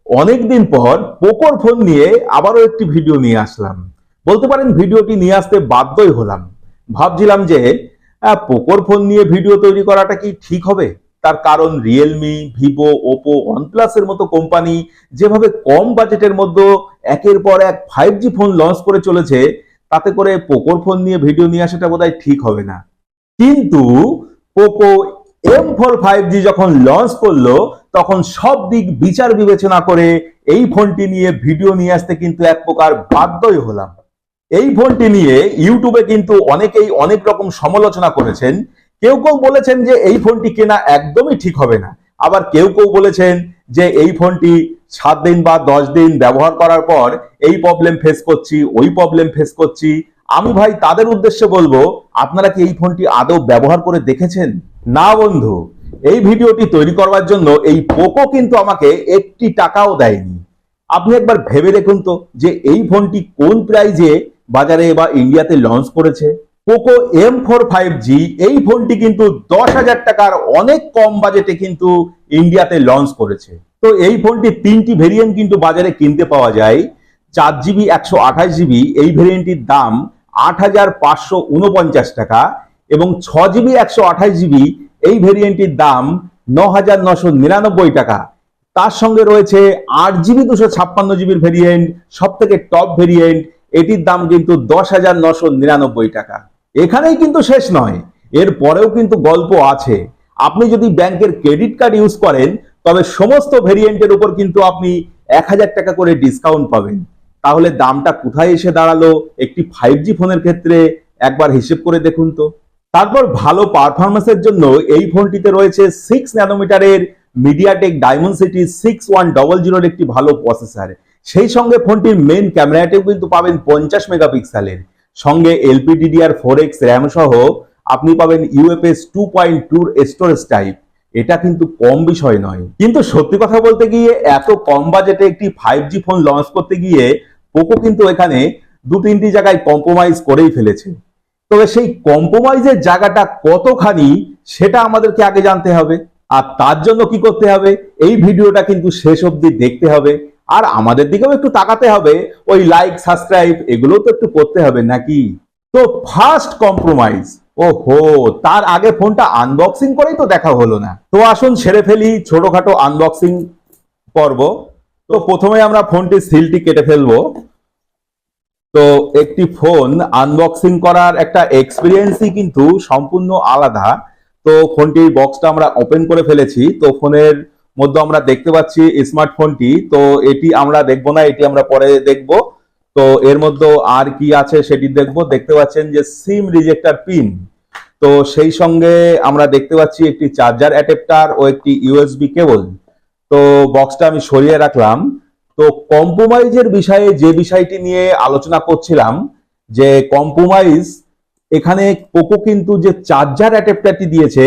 অনেকদিন পর পোকোর ফোন নিয়ে আবারও একটি ভিডিও নিয়ে আসলাম। বলতে পারেন ভিডিওটি নিয়ে আসতে বাধ্যই হলাম। ভাবছিলাম যে পোকোর ফোন নিয়ে ভিডিও তৈরি করাটা কি ঠিক হবে? তার কারণ রিয়েলমি, ভিভো, ওপো, ওয়ানপ্লাসের মতো কোম্পানি যেভাবে কম বাজেটের মধ্যে একের পর এক 5G ফোন লঞ্চ করে চলেছে, তাতে করে পোকোর ফোন নিয়ে ভিডিও নিয়ে আসাটা বোধহয় ঠিক হবে না। কিন্তু পোকো M4 5G যখন লঞ্চ করলো, তখন সব দিক বিচার বিবেচনা করে এই ফোনটি নিয়ে ভিডিও নিয়ে আসতে কিন্তু এক প্রকার বাধ্যই হলাম। এই ফোনটি নিয়ে ইউটিউবে কিন্তু অনেকেই অনেক রকম সমালোচনা করেছেন। কেউ কেউ বলেছেন যে এই ফোনটি কেনা একদমই ঠিক হবে না, আবার কেউ কেউ বলেছেন যে এই ফোনটি 7 দিন বা 10 দিন ব্যবহার করার পর এই প্রবলেম ফেস করছি, ওই প্রবলেম ফেস করছি। আমি ভাই তাদের উদ্দেশ্যে বলবো, আপনারা কি এই ফোনটি আদৌ ব্যবহার করে দেখেছেন? না বন্ধু, এই ভিডিওটি তৈরি করবার জন্য এই পোকো কিন্তু আমাকে একটি টাকাও দেয়নি। আপনি একবার ভেবে দেখুন তো যে এই ফোনটি কোন প্রাইজে বাজারে বা ইন্ডিয়াতে লঞ্চ করেছে। পোকো M4 5G এই ফোনটি কিন্তু 10,000 টাকার অনেক কম বাজেটে কিন্তু ইন্ডিয়াতে লঞ্চ করেছে। তো এই ফোনটি 3টি ভেরিয়েন্ট কিন্তু বাজারে কিনতে পাওয়া যায়। 4GB 128GB এই ভেরিয়েন্টটির দাম 8,549 টাকা এবং 6GB 128GB এই ভেরিয়েন্টটির দাম 9,999 টাকা। তার সঙ্গে রয়েছে 8GB 256GB ভেরিয়েন্ট, সব থেকে টপ ভেরিয়েন্ট, এটির দাম কিন্তু 10,999 টাকা। এখানেই কিন্তু শেষ নয়, এর পরেও কিন্তু গল্প আছে। আপনি যদি ব্যাংকের ক্রেডিট কার্ড ইউজ করেন, তবে সমস্ত ভেরিয়েন্টের উপর কিন্তু আপনি 1,000 টাকা করে ডিসকাউন্ট পাবেন। তাহলে দামটা কোথায় এসে দাঁড়ালো একটি 5G ফোনের ক্ষেত্রে, একবার হিসেব করে দেখুন তো। তারপর ভালো পারফরমেন্সের জন্য এই ফোনটিতে রয়েছে 6 ন্যানোমিটারের মিডিয়াটেক ডায়মন্ডসিটি 6100 একটি ভালো প্রসেসর। সেই সঙ্গে ফোনটির মেইন ক্যামেরাটিও কিন্তু পাবেন 50 মেগাপিক্সেলের, সঙ্গে LPDDR4X র্যাম সহ আপনি পাবেন UFS 2.2 স্টোরেজ টাইপ। এটা কিন্তু কম বিষয় নয়। কিন্তু সত্যি কথা বলতে গিয়ে এত কম বাজেটে একটি 5G ফোন লঞ্চ করতে গিয়ে পোকো কিন্তু এখানে 2-3টি জায়গায় কম্প্রোমাইজ করেই ফেলেছে। তবে সেই কম্প্রোমাইজের জায়গাটা কতখানি সেটা আমাদেরকে আগে জানতে হবে। আর তার জন্য কি করতে হবে, এই ভিডিওটা কিন্তু শেষ অবধি দেখতে হবে। আর আমাদের দিকেও একটু তাকাতে হবে, ওই লাইক সাবস্ক্রাইব এগুলো তো একটু করতে হবে নাকি। তো ফার্স্ট কম্প্রোমাইজ, ওহো, তার আগে ফোনটা আনবক্সিং করেই তো দেখা হলো না। তো আসুন সেরে ফেলি ছোটখাটো আনবক্সিং পর্ব। তো প্রথমে আমরা ফোনটির সিলটি কেটে ফেলবো। তো একটি ফোন আনবক্সিং করার একটা এক্সপিরিয়েন্সই কিন্তু সম্পূর্ণ আলাদা। তো ফোনটির বক্সটা আমরা ওপেন করে ফেলেছি। তো ফোনের মধ্যে আমরা দেখতে পাচ্ছি স্মার্টফোনটি। তো এটি আমরা দেখবো না, এটি আমরা পরে দেখব। তো এর মধ্যে আর কি আছে সেটি দেখবো। দেখতে পাচ্ছেন যে সিম রিজেক্টর পিন। তো সেই সঙ্গে আমরা দেখতে পাচ্ছি একটি চার্জার অ্যাডাপ্টার ও একটি ইউএসবি কেবল। তো বক্সটা আমি সরিয়ে রাখলাম। তো কম্প্রোমাইজের বিষয়ে যে বিষয়টি নিয়ে আলোচনা করছিলাম, যে কম্প্রোমাইজ এখানে পোকো কিন্তু যে চার্জার অ্যাডাপ্টারটি দিয়েছে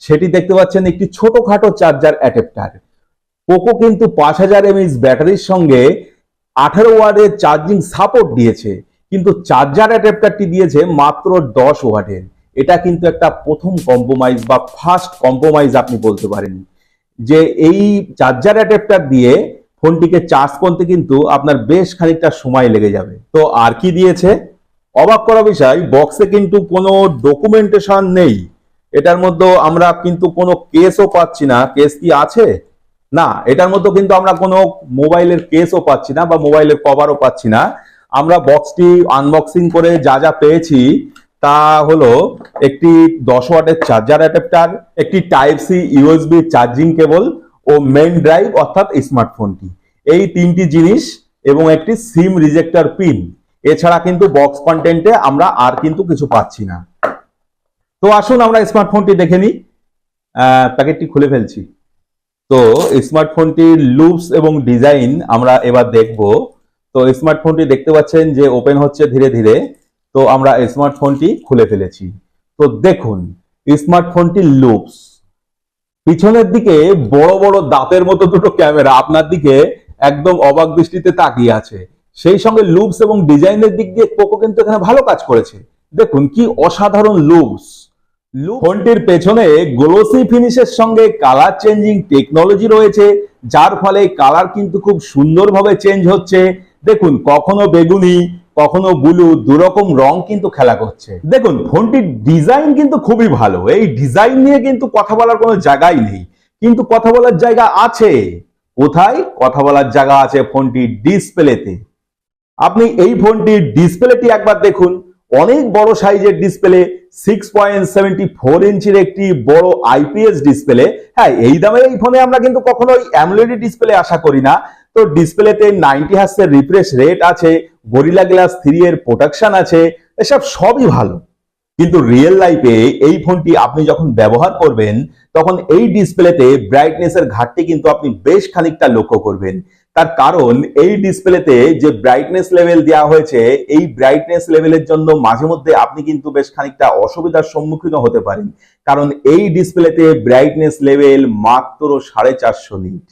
সেটি দেখতে পাচ্ছেন একটি ছোটখাটো চার্জার অ্যাডাপ্টার। পোকো কিন্তু 5000 mAh ব্যাটারির সঙ্গে 18 ওয়াটের চার্জিং সাপোর্ট দিয়েছে, কিন্তু চার্জার অ্যাডাপ্টারটি দিয়েছে মাত্র 10 ওয়াটের। এটা কিন্তু একটা প্রথম কম্প্রোমাইজ বা ফার্স্ট কম্প্রোমাইজ আপনি বলতে পারেন, যে এই চার্জার অ্যাডাপ্টার দিয়ে ফোনটিকে চার্জ করতে কিন্তু আপনার বেশ খানিকটা সময় লেগে যাবে। তো আর কি দিয়েছে, অবাক করা বিষয়, বক্সে কিন্তু কোনো ডকুমেন্টেশন নেই। এটার মধ্যে আমরা কিন্তু কোনো কেসও পাচ্ছি না। কেস কি আছে? না, এটার মধ্যে কিন্তু আমরা কোনো মোবাইলের কেসও পাচ্ছি না বা মোবাইলের কভারও পাচ্ছি না। আমরা বক্সটি আনবক্সিং করে যা যা পেয়েছি তা হলো একটি 10 ওয়াটের চার্জার অ্যাডাপ্টার, একটি type C USB charging cable ও মেইন ড্রাইভ অর্থাৎ স্মার্টফোনটি, এই 3টি জিনিস এবং একটি সিম রিজেক্টর পিন। এছাড়া কিন্তু বক্স কন্টেন্টে আমরা আর কিন্তু কিছু পাচ্ছি না। তো আসুন আমরা স্মার্টফোনটি দেখে নিই। প্যাকেটটি খুলে ফেলছি। তো স্মার্টফোনটির লুকস এবং ডিজাইন আমরা এবার দেখব। তো স্মার্টফোনটি দেখতে পাচ্ছেন যে ওপেন হচ্ছে ধীরে ধীরে। তো আমরা স্মার্টফোনটি খুলে ফেলেছি। তো দেখুন স্মার্টফোনটির লুকস, পিছনের দিকে বড় বড় দাঁতের মতো দুটো ক্যামেরা আপনার দিকে একদম অবাক দৃষ্টিতে তাকিয়ে আছে। সেই সঙ্গে লুকস এবং ডিজাইনের দিক দিয়ে পোকো কিন্তু এখানে ভালো কাজ করেছে। দেখুন কি অসাধারণ লুকস। ফোনটির পেছনে গ্লোসি ফিনিশের সঙ্গে কালার চেঞ্জিং টেকনোলজি রয়েছে, যার ফলে কালার কিন্তু খুব সুন্দরভাবে চেঞ্জ হচ্ছে। দেখুন, কখনো বেগুনি কখনো ব্লু, দুরকম রং কিন্তু খেলা করছে। দেখুন, ফোনটির ডিজাইন কিন্তু খুবই ভালো। এই ডিজাইন নিয়ে কিন্তু কথা বলার কোনো জায়গাই নেই, কিন্তু কথা বলার জায়গা আছে। কোথায় কথা বলার জায়গা আছে? ফোনটির ডিসপ্লেতে। আপনি এই ফোনটির ডিসপ্লেটি একবার দেখুন, অনেক বড় সাইজের ডিসপ্লে, 6.74 ইঞ্চির একটি বড় আইপিএস ডিসপ্লে। হ্যাঁ, এই দামের এই ফোনে আমরা কিন্তু কখনোই অ্যামোলেড ডিসপ্লে আশা করি না। তো ডিসপ্লেতে 90 হার্টজের রিফ্রেশ রেট আছে, গরিলা গ্লাস 3 এর প্রোটেকশন আছে, এসব সবই ভালো। কিন্তু রিয়েল লাইফে এই ফোনটি আপনি যখন ব্যবহার করবেন, তখন এই ডিসপ্লেতে ব্রাইটনেসের ঘাটতি কিন্তু আপনি বেশ খানিকটা লক্ষ্য করবেন। তার কারণ, এই ডিসপ্লেতে যে ব্রাইটনেস লেভেল দেওয়া হয়েছে, এই ব্রাইটনেস লেভেলের জন্য মাঝে মধ্যে আপনি কিন্তু বেশ খানিকটা অসুবিধার সম্মুখীন হতে পারেন। কারণ এই ডিসপ্লেতে ব্রাইটনেস লেভেল মাত্র 450 নিট।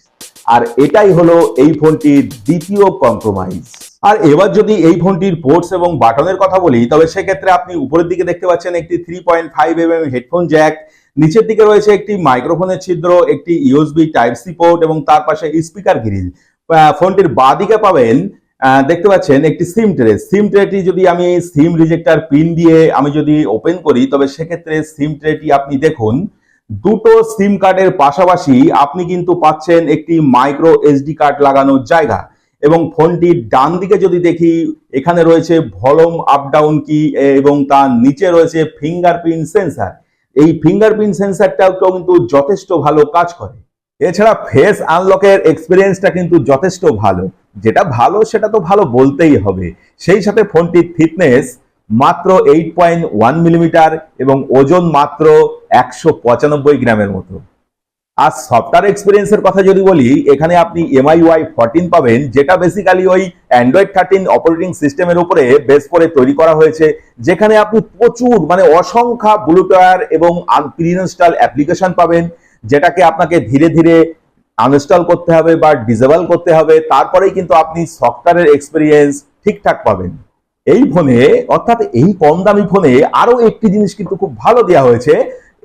আর এটাই হলো এই ফোনটির দ্বিতীয় কম্প্রোমাইজ। আর এবার যদি এই ফোনটির পোর্টস এবং বাটনের কথা বলি, তবে সেক্ষেত্রে আপনি উপরের দিকে দেখতে পাচ্ছেন একটি 3.5mm হেডফোন জ্যাক, নিচের দিকে রয়েছে একটি মাইক্রোফোনের ছিদ্র, একটি ইউএসবি টাইপ সি পোর্ট এবং তার পাশে স্পিকার গ্রিল। ফোনটির বাঁ দিকে পাবেন, দেখতে পাচ্ছেন একটি সিম ট্রে। সিম ট্রেটি যদি আমি সিম রিজেক্টর পিন দিয়ে আমি যদি ওপেন করি, তবে সেক্ষেত্রে সিম ট্রেটি আপনি দেখুন, দুটো সিম কার্ডের পাশাপাশি আপনি কিন্তু পাচ্ছেন একটি মাইক্রো এসডি কার্ড লাগানোর জায়গা। এবং ফোনটির ডান দিকে যদি দেখি, এখানে রয়েছে ভলিউম আপ ডাউন কি এবং তার নিচে রয়েছে ফিঙ্গারপ্রিন্ট সেন্সার। এই ফিঙ্গারপ্রিন্ট সেন্সারটাও কিন্তু যথেষ্ট ভালো কাজ করে। এছাড়া ফেস আনলকের এক্সপিরিয়েন্সটা কিন্তু যথেষ্ট ভালো। যেটা ভালো সেটা তো ভালো বলতেই হবে। সেই সাথে ফোনটির থিকনেস মাত্র 8.1 মিলিমিটার এবং ওজন মাত্র 195 গ্রামের মতো। আর সফটওয়্যার এক্সপিরিয়েন্সের কথা যদি বলি, এখানে আপনি MIUI 14 পাবেন, যেটা বেসিক্যালি ওই অ্যান্ড্রয়েড 13 অপারেটিং সিস্টেমের উপরে বেস করে তৈরি করা হয়েছে। যেখানে আপনি প্রচুর অসংখ্য ব্লুটুথ এবং প্রি-ইনস্টল অ্যাপ্লিকেশন পাবেন, যেটাকে আপনাকে ধীরে ধীরে আনইনস্টল করতে হবে বা ডিসেবল করতে হবে, তারপরেই কিন্তু আপনি সফটওয়্যারের এক্সপিরিয়েন্স ঠিকঠাক পাবেন। এই ফোনে, অর্থাৎ এই কম দামি ফোনে আরো একটি জিনিস কিন্তু খুব ভালো দেওয়া হয়েছে।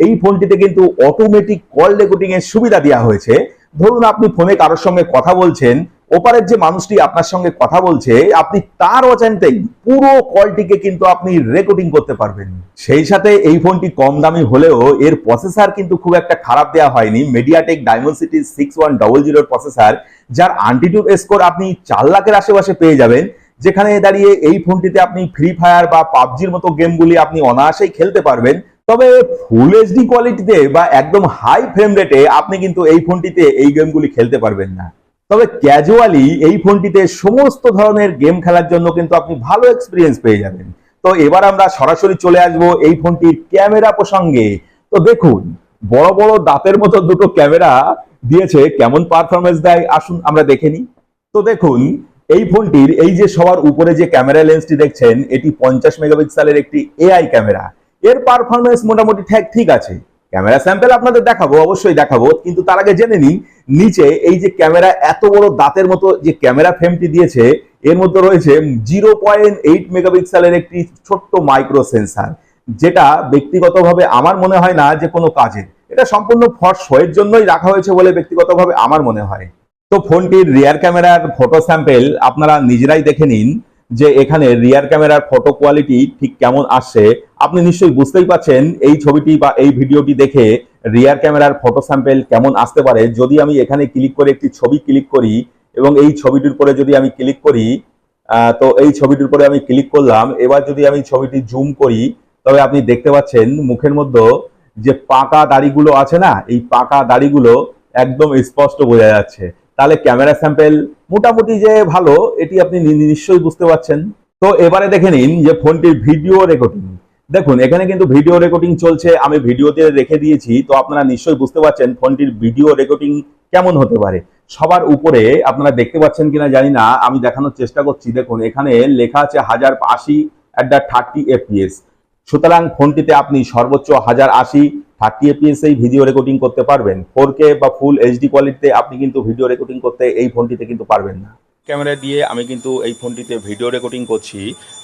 এই ফোনটিতে কিন্তু অটোমেটিক কল রেকর্ডিং এর সুবিধা দেওয়া হয়েছে। ধরুন, আপনি ফোনে কারোর সঙ্গে কথা বলছেন, ওপারের যে মানুষটি আপনার সঙ্গে কথা বলছে, আপনি তার অজান্তেই পুরো কলটিকে কিন্তু আপনি রেকর্ডিং করতে পারবেন। সেই সাথে এই ফোনটি কম দামি হলেও এর প্রসেসর কিন্তু খুব একটা খারাপ দেওয়া হয়নি। মিডিয়াটেক ডাইমেনসিটি 6100 প্রসেসর, যার অ্যান্টিটিউড স্কোর আপনি 4 লাখের আশেপাশে পেয়ে যাবেন। যেখানে দাঁড়িয়ে এই ফোনটিতে আপনি ফ্রি ফায়ার বা পাবজির মতো গেমগুলি আপনি অনায়াসেই খেলতে পারবেন। তবে ফুল এইচডি কোয়ালিটিতে বা একদম হাই ফ্রেম রেটে আপনি কিন্তু এই ফোনটিতে এই গেমগুলি খেলতে পারবেন না। তবে ক্যাজুয়ালি এই ফোনটিতে সমস্ত ধরনের গেম খেলার জন্য কিন্তু আপনি ভালো এক্সপিরিয়েন্স পেয়ে যাবেন। তো এবার আমরা সরাসরি চলে আসব এই ফোনটির ক্যামেরা প্রসঙ্গে। তো দেখুন, বড় বড় দাঁতের মতো দুটো ক্যামেরা দিয়েছে, কেমন পারফরমেন্স দেয় আসুন আমরা দেখে নিই। তো দেখুন, এই ফোনটির এই যে সবার উপরে যে ক্যামেরা লেন্সটি দেখছেন, এটি 50 মেগাপিক্সেলের একটি এআই ক্যামেরা। এর পারফরমেন্স মোটামুটি ঠিক আছে। ক্যামেরা স্যাম্পল আপনাদের দেখাবো, অবশ্যই দেখাবো, কিন্তু তার আগে জেনে নিন নিচে এই যে ক্যামেরা এত বড় দাঁতের মতো যে ক্যামেরা ফ্রেমটি দিয়েছে, এর মধ্যে রয়েছে 0.8 মেগাপিক্সেলের একটি ছোট্ট মাইক্রো সেন্সার, যেটা ব্যক্তিগতভাবে আমার মনে হয় না যে কোনো কাজের। এটা সম্পূর্ণ ফর শোয়ের জন্যই রাখা হয়েছে বলে ব্যক্তিগতভাবে আমার মনে হয়। তো ফোনটির রিয়ার ক্যামেরার ফটো স্যাম্পল আপনারা নিজেরাই দেখে নিন যে এখানে রিয়ার ক্যামেরার ফটো কোয়ালিটি ঠিক কেমন আসছে। আপনি নিশ্চয়ই বুঝতেই পারছেন এই ছবিটি বা এই ভিডিওটি দেখে রিয়ার ক্যামেরার ফটো স্যাম্পল কেমন আসতে পারে। যদি আমি এখানে ক্লিক করে একটি ছবি ক্লিক করি এবং এই ছবিটির উপরে যদি আমি ক্লিক করি, তো এই ছবিটির উপরে আমি ক্লিক করলাম। এবার যদি আমি ছবিটি জুম করি, তবে আপনি দেখতে পাচ্ছেন মুখের মধ্যে যে পাকা দাড়িগুলো আছে না, এই পাকা দাড়িগুলো একদম স্পষ্ট বোঝা যাচ্ছে। তাহলে ক্যামেরা স্যাম্পল মোটামুটি যে ভালো, এটি আপনি নিশ্চয়ই বুঝতে পারছেন। তো এবারে দেখে নিন যে ফোনটির ভিডিও রেকর্ডিং। দেখুন, এখানে কিন্তু ভিডিও রেকর্ডিং চলছে, আমি ভিডিওতে রেখে দিয়েছি। তো আপনারা নিশ্চয়ই বুঝতে পারছেন ফোনটির ভিডিও রেকর্ডিং কেমন হতে পারে। সবার উপরে আপনারা দেখতে পাচ্ছেন কিনা জানি না, আমি দেখানোর চেষ্টা করছি। দেখুন, এখানে লেখা আছে 1080 fps। সুতরাং ফোনটিতে আপনি সর্বোচ্চ 1080 30 fps এই ভিডিও রেকর্ডিং করতে পারবেন। 4K বা ফুল এইচডি কোয়ালিটিতে আপনি কিন্তু ভিডিও রেকর্ডিং করতে এই ফোনটিতে কিন্তু পারবেন না। ক্যামেরা দিয়ে আমি কিন্তু এই ফোনটিতে ভিডিও রেকর্ডিং করছি।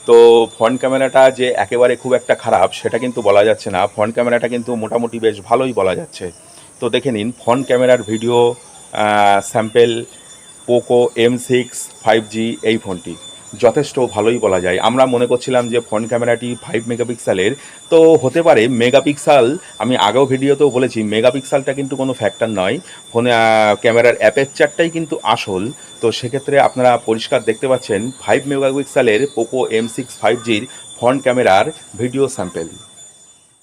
তো ফ্রন্ট ক্যামেরাটা যে একেবারে খুব একটা খারাপ সেটা কিন্তু বলা যাচ্ছে না, ফ্রন্ট ক্যামেরাটা কিন্তু মোটামুটি বেশ ভালোই বলা যাচ্ছে। তো দেখে নিন ফ্রন্ট ক্যামেরার video sample Poco M6 5G এই ফোনটি যথেষ্ট ভালোই বলা যায়। আমরা মনে করছিলাম যে ফ্রন্ট ক্যামেরাটি 5 মেগাপিক্সেলের, তো হতে পারে মেগাপিক্সেল। আমি আগেও ভিডিওতেও বলেছি মেগাপিক্সেলটা কিন্তু কোনো ফ্যাক্টর নয়, ফোনে ক্যামেরার অ্যাপারচারটাই কিন্তু আসল। তো সেক্ষেত্রে আপনারা পরিষ্কার দেখতে পাচ্ছেন 5 মেগাপিক্সেলের পোকো M6 5Gর ফ্রন্ট ক্যামেরার ভিডিও স্যাম্পেল।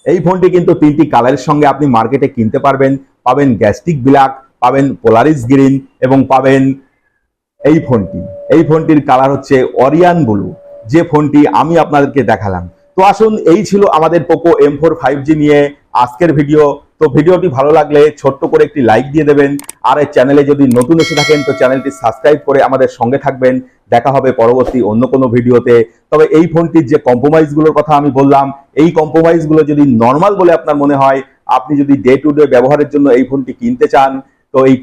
এই ফোনটি কিন্তু 3টি কালারের সঙ্গে আপনি মার্কেটে কিনতে পারবেন। পাবেন গ্যাস্ট্রিক ব্ল্যাক, পাবেন পোলারিস গ্রিন এবং পাবেন এই ফোনটির কালার হচ্ছে অরিয়ান ব্লু, যে ফোনটি আমি আপনাদেরকে দেখালাম। তো আসুন, এই ছিল আমাদের পোকো M4 5G নিয়ে আজকের ভিডিও। তো ভিডিওটি ভালো লাগলে ছোট্ট করে একটি লাইক দিয়ে দেবেন, আর এই চ্যানেলে যদি নতুন এসে থাকেন তো চ্যানেলটি সাবস্ক্রাইব করে আমাদের সঙ্গে থাকবেন। দেখা হবে পরবর্তী অন্য কোনো ভিডিওতে। তবে এই ফোনটির যে কম্প্রোমাইজগুলোর কথা আমি বললাম, এই কম্প্রোমাইজগুলো যদি নর্মাল বলে আপনার মনে হয়, আপনি যদি ডে টু ডে ব্যবহারের জন্য এই ফোনটি কিনতে চান, তো এই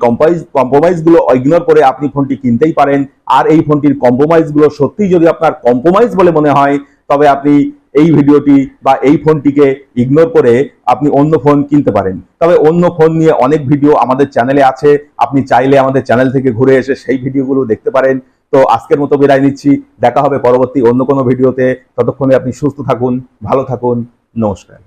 কম্প্রোমাইজগুলো ইগনোর করে আপনি ফোনটি কিনতেই পারেন। আর এই ফোনটির কম্প্রোমাইজগুলো সত্যিই যদি আপনার কম্প্রোমাইজ বলে মনে হয়, তবে আপনি এই ভিডিওটি বা এই ফোনটিকে ইগনোর করে আপনি অন্য ফোন কিনতে পারেন। তবে অন্য ফোন নিয়ে অনেক ভিডিও আমাদের চ্যানেলে আছে, আপনি চাইলে আমাদের চ্যানেল থেকে ঘুরে এসে সেই ভিডিওগুলো দেখতে পারেন। তো আজকের মতো বিদায় নিচ্ছি, দেখা হবে পরবর্তী অন্য কোনো ভিডিওতে। ততক্ষণে আপনি সুস্থ থাকুন, ভালো থাকুন, নমস্কার।